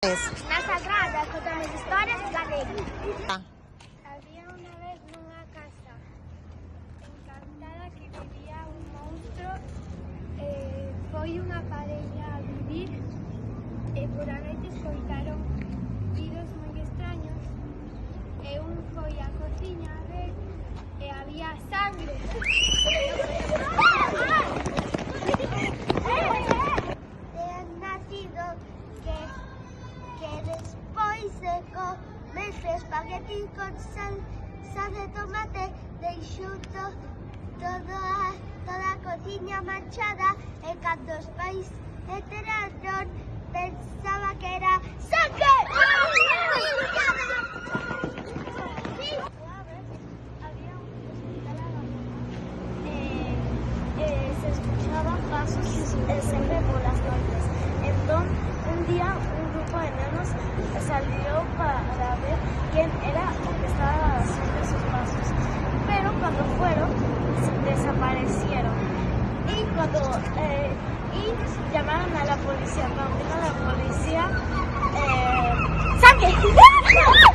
Na Sagrada contamos historias galegas. Ah. Había una vez nunha casa encantada que vivía un monstro. Foi unha parella a vivir e por a noite escoitaron ruidos moi extraños e un foi á cociña a ver e había sangre. Ten nacido que despois de comerse espagueti con salsa de tomate deixou toda a cociña manchada e cando os pais enteraron pensaba que era sangue! Había un hospital a la se escuchaban pasos siempre por las noches. Entonces, un día un grupo de nenos salió para ver quién era el que estaba haciendo esos pasos. Pero cuando fueron, desaparecieron. Y llamaron a la policía. Cuando vino la policía, ¡sangre!